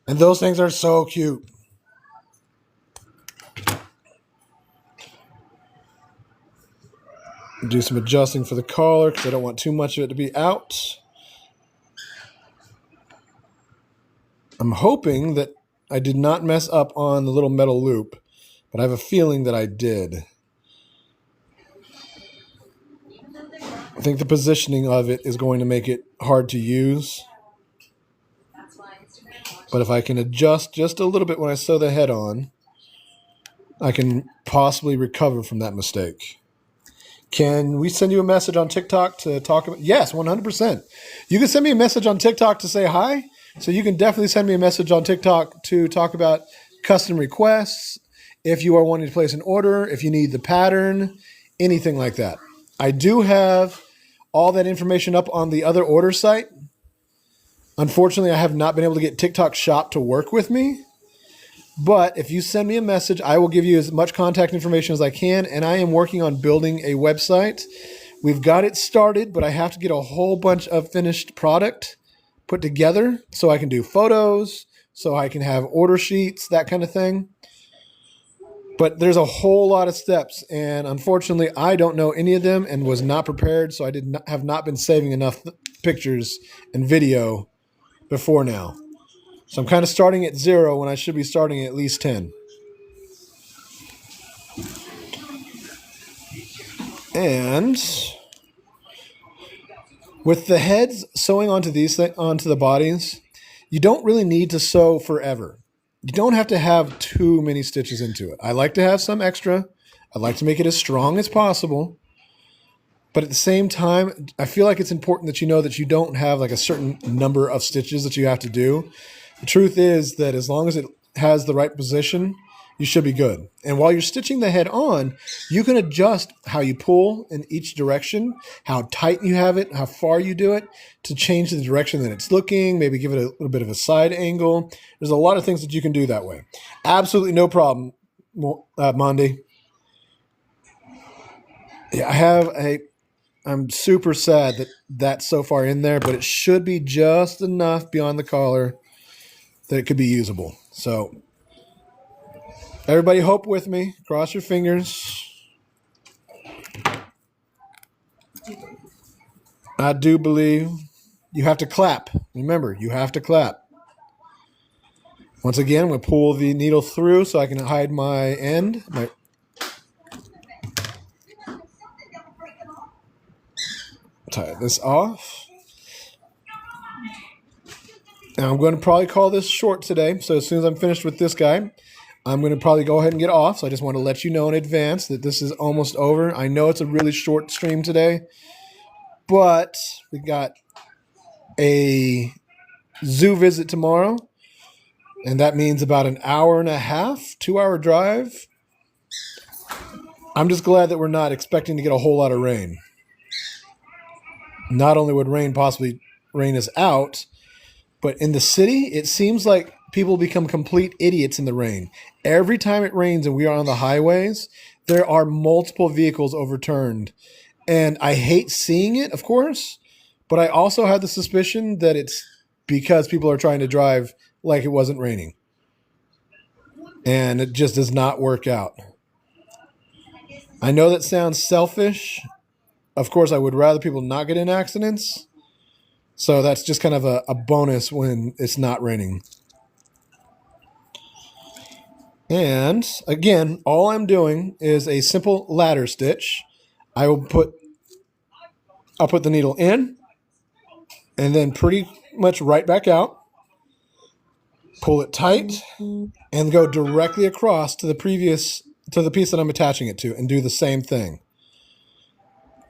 And those things are so cute. Do some adjusting for the collar because I don't want too much of it to be out. I'm hoping that I did not mess up on the little metal loop, but I have a feeling that I did. I think the positioning of it is going to make it hard to use. But if I can adjust just a little bit when I sew the head on, I can possibly recover from that mistake. Can we send you a message on TikTok to talk about? Yes, 100%. You can send me a message on TikTok to say hi. So you can definitely send me a message on TikTok to talk about custom requests, if you are wanting to place an order, if you need the pattern, anything like that. I do have all that information up on the other order site. Unfortunately, I have not been able to get TikTok Shop to work with me. But if you send me a message, I will give you as much contact information as I can. And I am working on building a website. We've got it started, but I have to get a whole bunch of finished product put together so I can do photos, so I can have order sheets, that kind of thing. But there's a whole lot of steps. And unfortunately, I don't know any of them and was not prepared. So I have not been saving enough pictures and video before now. So I'm kind of starting at 0 when I should be starting at least 10. And with the heads sewing onto onto the bodies, you don't really need to sew forever. You don't have to have too many stitches into it. I like to have some extra. I like to make it as strong as possible. But at the same time, I feel like it's important that you know that you don't have like a certain number of stitches that you have to do. The truth is that as long as it has the right position, you should be good. And while you're stitching the head on, you can adjust how you pull in each direction, how tight you have it, how far you do it to change the direction that it's looking, maybe give it a little bit of a side angle. There's a lot of things that you can do that way. Absolutely no problem, Mondi. Yeah, I'm super sad that that's so far in there, but it should be just enough beyond the collar that it could be usable. So everybody hope with me. Cross your fingers. I do believe you have to clap. Remember, you have to clap. Once again, I'm going to pull the needle through so I can hide my end. Tie this off. Now I'm going to probably call this short today. So as soon as I'm finished with this guy, I'm going to probably go ahead and get off. So I just want to let you know in advance that this is almost over. I know it's a really short stream today, but we got a zoo visit tomorrow. And that means about an hour and a half, 2-hour drive. I'm just glad that we're not expecting to get a whole lot of rain. Not only would rain possibly rain us out, but in the city, it seems like people become complete idiots in the rain. Every time it rains and we are on the highways, there are multiple vehicles overturned. And I hate seeing it, of course, but I also have the suspicion that it's because people are trying to drive like it wasn't raining. And it just does not work out. I know that sounds selfish. Of course, I would rather people not get in accidents. So that's just kind of a bonus when it's not raining. And again, all I'm doing is a simple ladder stitch. I'll put the needle in and then pretty much right back out. Pull it tight and go directly across to the piece that I'm attaching it to and do the same thing.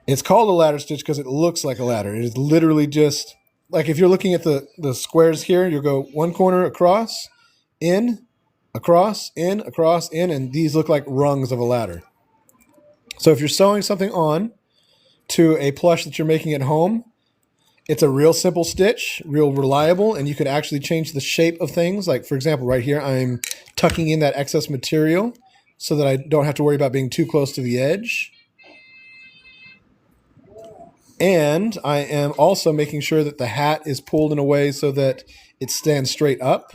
It's called a ladder stitch because it looks like a ladder. It is literally just like if you're looking at the squares here, you'll go one corner across, in, across, in, across, in, and these look like rungs of a ladder. So if you're sewing something on to a plush that you're making at home, it's a real simple stitch, real reliable, and you can actually change the shape of things. Like, for example, right here, I'm tucking in that excess material so that I don't have to worry about being too close to the edge. And I am also making sure that the hat is pulled in a way so that it stands straight up.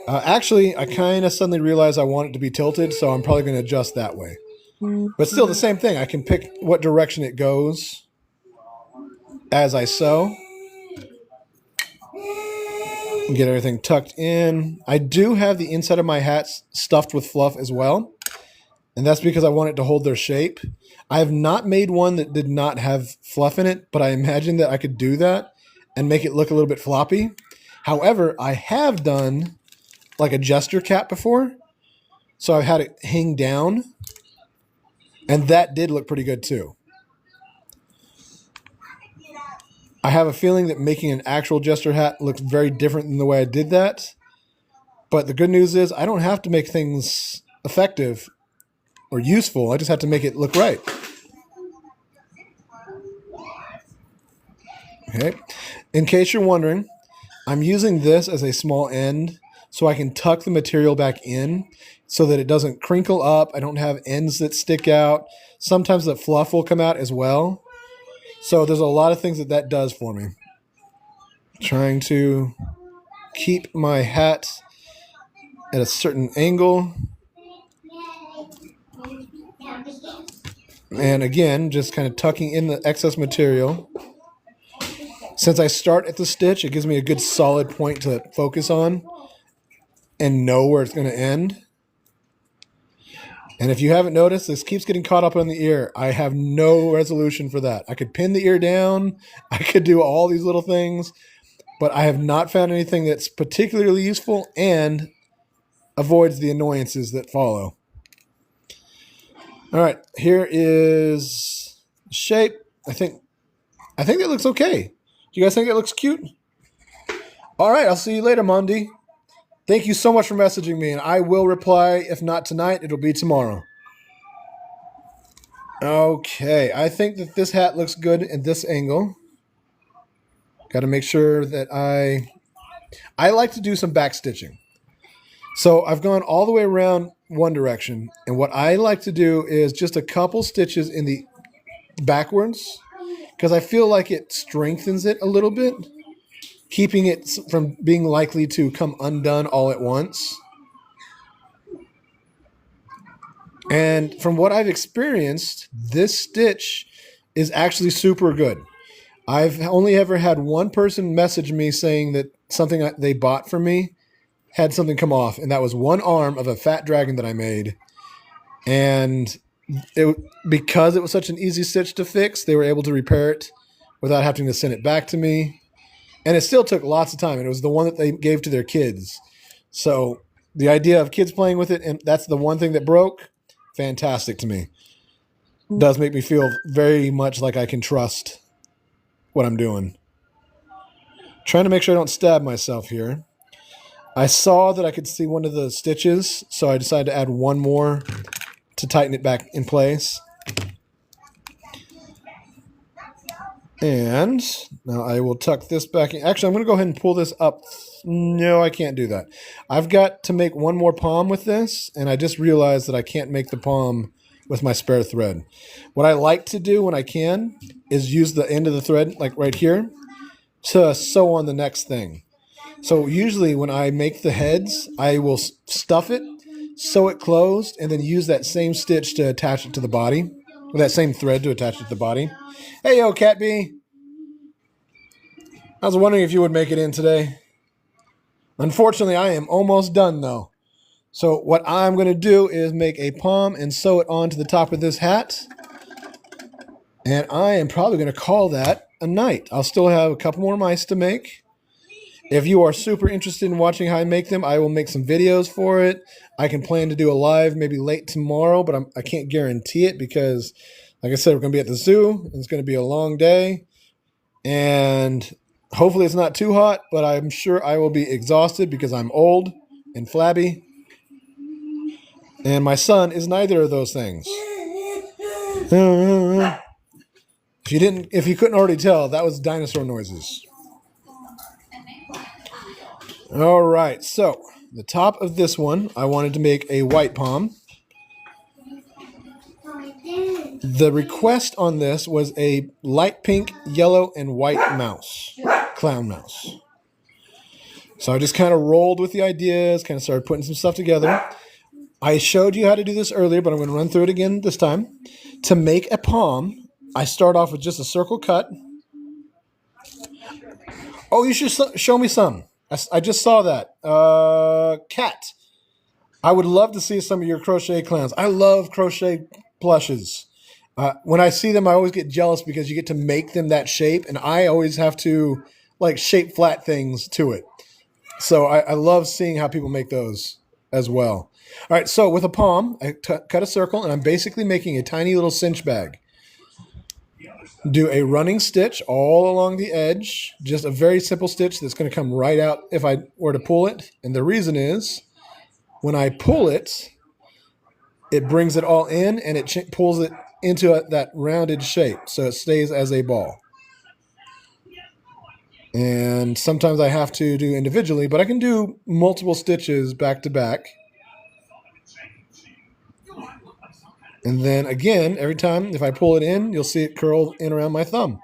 Actually, I kind of suddenly realized I want it to be tilted, so I'm probably going to adjust that way. But still the same thing. I can pick what direction it goes as I sew. Get everything tucked in. I do have the inside of my hat stuffed with fluff as well. And that's because I want it to hold their shape. I have not made one that did not have fluff in it, but I imagine that I could do that and make it look a little bit floppy. However, I have done like a jester cap before. So I've had it hang down. And that did look pretty good too. I have a feeling that making an actual jester hat looks very different than the way I did that. But the good news is I don't have to make things effective or useful. I just have to make it look right. Okay. In case you're wondering, I'm using this as a small end so I can tuck the material back in so that it doesn't crinkle up. I don't have ends that stick out. Sometimes the fluff will come out as well. So there's a lot of things that does for me. Trying to keep my hat at a certain angle. And again, just kind of tucking in the excess material. Since I start at the stitch, it gives me a good solid point to focus on and know where it's going to end. And if you haven't noticed, this keeps getting caught up on the ear. I have no resolution for that. I could pin the ear down. I could do all these little things. But I have not found anything that's particularly useful and avoids the annoyances that follow. All right, here is shape. I think it looks okay. Do you guys think it looks cute? All right, I'll see you later, Mondi. Thank you so much for messaging me, and I will reply. If not tonight, it'll be tomorrow. Okay, I think that this hat looks good at this angle. Got to make sure that I like to do some back stitching. So I've gone all the way around one direction, and what I like to do is just a couple stitches in the backwards because I feel like it strengthens it a little bit, keeping it from being likely to come undone all at once. And from what I've experienced, this stitch is actually super good. I've only ever had one person message me saying that something they bought from me had something come off, and that was one arm of a fat dragon that I made. And because it was such an easy stitch to fix, they were able to repair it without having to send it back to me. And it still took lots of time. And it was the one that they gave to their kids. So the idea of kids playing with it, and that's the one thing that broke, fantastic to me. It does make me feel very much like I can trust what I'm doing. Trying to make sure I don't stab myself here. I saw that I could see one of the stitches, so I decided to add one more to tighten it back in place. And now I will tuck this back in. Actually, I'm going to go ahead and pull this up. No, I can't do that. I've got to make one more palm with this, and I just realized that I can't make the palm with my spare thread. What I like to do when I can is use the end of the thread, like right here, to sew on the next thing. So usually when I make the heads, I will stuff it, sew it closed, and then use that same stitch to attach it to the body, or that same thread to attach it to the body. Hey, yo, Cat B. I was wondering if you would make it in today. Unfortunately, I am almost done, though. So what I'm going to do is make a palm and sew it onto the top of this hat. And I am probably going to call that a night. I'll still have a couple more mice to make. If you are super interested in watching how I make them, I will make some videos for it. I can plan to do a live maybe late tomorrow, but I can't guarantee it because, like I said, we're going to be at the zoo. And it's going to be a long day. And hopefully it's not too hot, but I'm sure I will be exhausted because I'm old and flabby. And my son is neither of those things. If you couldn't already tell, that was dinosaur noises. All right, so the top of this one, I wanted to make a white palm. The request on this was a light pink, yellow, and white mouse, clown mouse. So I just kind of rolled with the ideas, kind of started putting some stuff together. I showed you how to do this earlier, but I'm going to run through it again this time. To make a palm, I start off with just a circle cut. Oh, you should show me some. I just saw that. Cat. I would love to see some of your crochet clowns. I love crochet plushes. When I see them, I always get jealous because you get to make them that shape, and I always have to like shape flat things to it. So I love seeing how people make those as well. All right, so with a palm, I cut a circle, and I'm basically making a tiny little cinch bag. Do a running stitch all along the edge, just a very simple stitch that's going to come right out if I were to pull it. And the reason is, when I pull it, it brings it all in, and it pulls it into that rounded shape, so it stays as a ball. And sometimes I have to do individually, but I can do multiple stitches back to back. And then again, every time if I pull it in, you'll see it curl in around my thumb.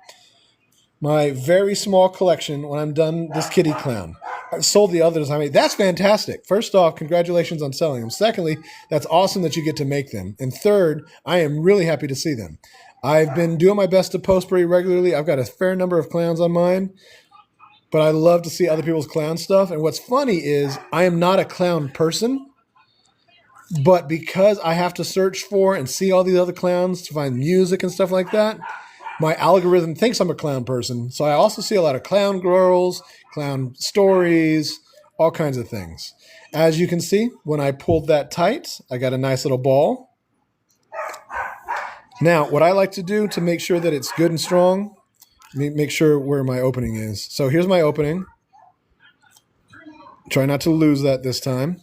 My very small collection when I'm done this kitty clown. I've sold the others I made. That's fantastic. First off, congratulations on selling them. Secondly, that's awesome that you get to make them. And third, I am really happy to see them. I've been doing my best to post pretty regularly. I've got a fair number of clowns on mine, but I love to see other people's clown stuff. And what's funny is I am not a clown person, but because I have to search for and see all these other clowns to find music and stuff like that, my algorithm thinks I'm a clown person. So I also see a lot of clown girls, clown stories, all kinds of things. As you can see, when I pulled that tight, I got a nice little ball. Now, what I like to do to make sure that it's good and strong, make sure where my opening is. So here's my opening. Try not to lose that this time.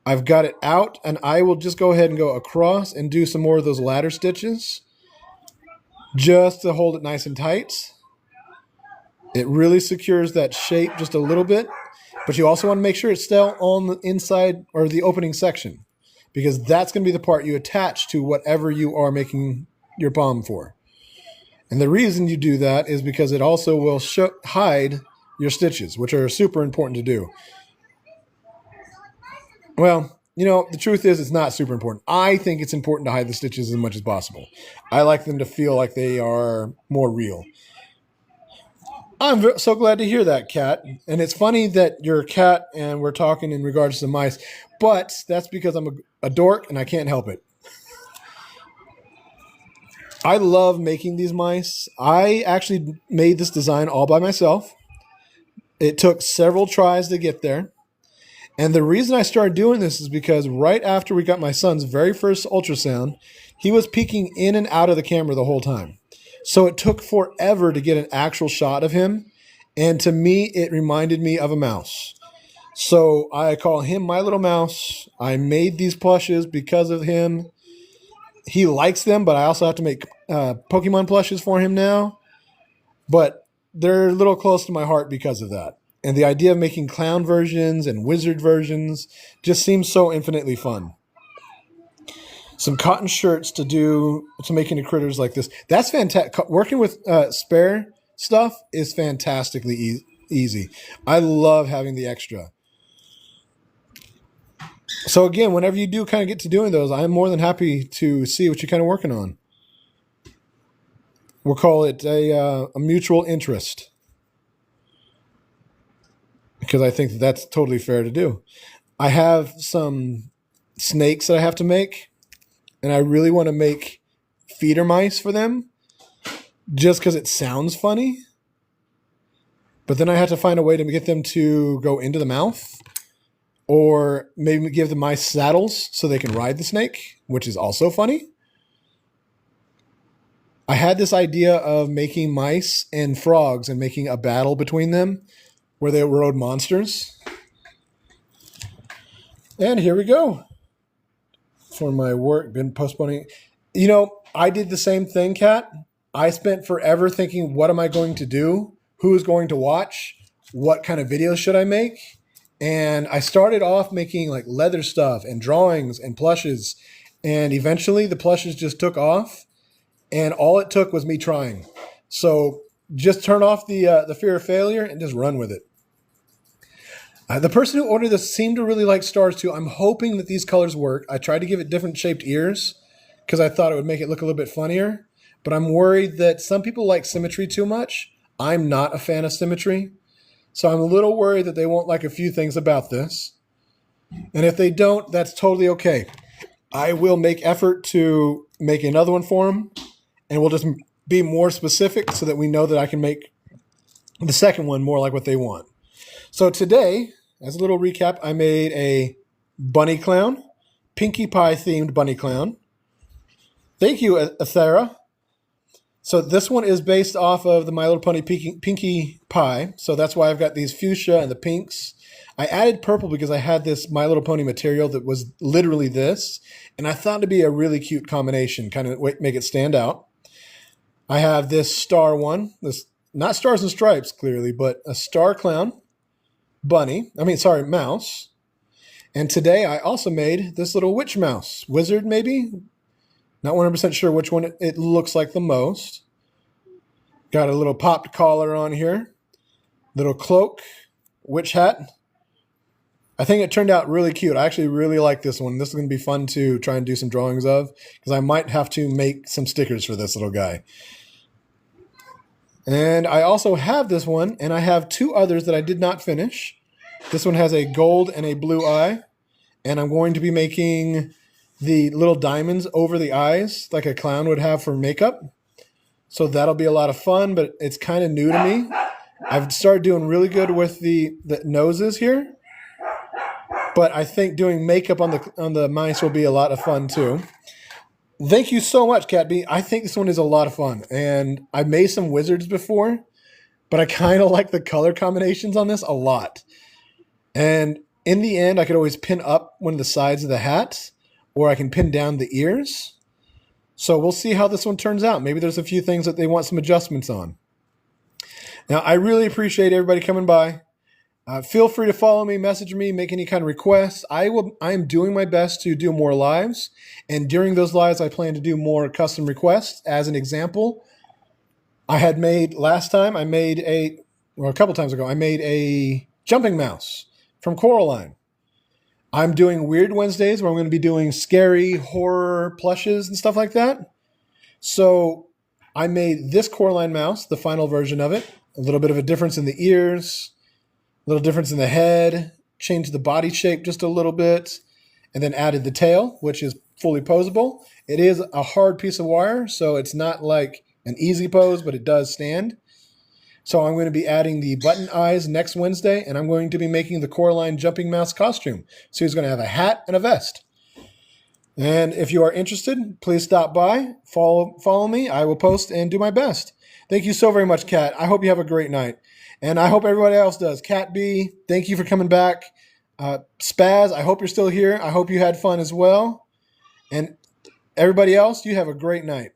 I've got it out, and I will just go ahead and go across and do some more of those ladder stitches just to hold it nice and tight. It really secures that shape just a little bit, but you also want to make sure it's still on the inside or the opening section, because that's going to be the part you attach to whatever you are making your palm for. And the reason you do that is because it also will hide your stitches, which are super important to do. Well, you know, the truth is it's not super important. I think it's important to hide the stitches as much as possible. I like them to feel like they are more real. I'm so glad to hear that, Kat. And it's funny that you're a cat and we're talking in regards to mice, but that's because I'm a dork and I can't help it. I love making these mice. I actually made this design all by myself. It took several tries to get there. And the reason I started doing this is because right after we got my son's very first ultrasound, he was peeking in and out of the camera the whole time. So it took forever to get an actual shot of him. And to me, it reminded me of a mouse. So I call him my little mouse. I made these plushes because of him. He likes them, but I also have to make Pokemon plushes for him now. But they're a little close to my heart because of that. And the idea of making clown versions and wizard versions just seems so infinitely fun. Some cotton shirts to make into critters like this. That's fantastic. Working with spare stuff is fantastically easy. I love having the extra. So again, whenever you do kind of get to doing those, I'm more than happy to see what you're kind of working on. We'll call it a mutual interest, because I think that's totally fair to do. I have some snakes that I have to make, and I really want to make feeder mice for them just because it sounds funny. But then I have to find a way to get them to go into the mouth, or maybe give the mice saddles so they can ride the snake, which is also funny. I had this idea of making mice and frogs and making a battle between them where they rode monsters. And here we go. For my work, been postponing. You know, I did the same thing, Kat. I spent forever thinking, what am I going to do? Who is going to watch? What kind of videos should I make? And I started off making like leather stuff and drawings and plushes. And eventually the plushes just took off, and all it took was me trying. So just turn off the fear of failure and just run with it. The person who ordered this seemed to really like stars too. I'm hoping that these colors work. I tried to give it different shaped ears because I thought it would make it look a little bit funnier. But I'm worried that some people like symmetry too much. I'm not a fan of symmetry. So I'm a little worried that they won't like a few things about this. And if they don't, that's totally okay. I will make effort to make another one for them. And we'll just be more specific so that we know that I can make the second one more like what they want. So today, as a little recap, I made a bunny clown, Pinkie Pie themed bunny clown. Thank you, Athera. So this one is based off of the My Little Pony Pinkie Pie. So that's why I've got these fuchsia and the pinks. I added purple because I had this My Little Pony material that was literally this. And I thought it'd be a really cute combination, kind of make it stand out. I have this star one, this not stars and stripes clearly, but a star clown. Mouse. And today I also made this little witch mouse. Wizard, maybe? Not 100% sure which one it looks like the most. Got a little popped collar on here. Little cloak. Witch hat. I think it turned out really cute. I actually really like this one. This is going to be fun to try and do some drawings of, because I might have to make some stickers for this little guy. And I also have this one, and I have two others that I did not finish. This one has a gold and a blue eye, and I'm going to be making the little diamonds over the eyes like a clown would have for makeup. So that'll be a lot of fun, but it's kind of new to me. I've started doing really good with the noses here, but I think doing makeup on the mice will be a lot of fun too. Thank you so much, Cat B. I think this one is a lot of fun. And I've made some wizards before, but I kind of like the color combinations on this a lot. And in the end, I could always pin up one of the sides of the hat, or I can pin down the ears. So we'll see how this one turns out. Maybe there's a few things that they want some adjustments on. Now, I really appreciate everybody coming by. Feel free to follow me, message me, make any kind of requests. I am doing my best to do more lives. And during those lives, I plan to do more custom requests. As an example, a couple times ago, I made a jumping mouse from Coraline. I'm doing Weird Wednesdays where I'm going to be doing scary horror plushes and stuff like that. So I made this Coraline mouse, the final version of it. A little bit of a difference in the ears, a little difference in the head, changed the body shape just a little bit, and then added the tail, which is fully posable. It is a hard piece of wire, so it's not like an easy pose, but it does stand. So I'm going to be adding the button eyes next Wednesday, and I'm going to be making the Coraline jumping mouse costume. So he's going to have a hat and a vest. And if you are interested, please stop by, follow me. I will post and do my best. Thank you so very much, Kat. I hope you have a great night. And I hope everybody else does. Cat B, thank you for coming back. Spaz, I hope you're still here. I hope you had fun as well. And everybody else, you have a great night.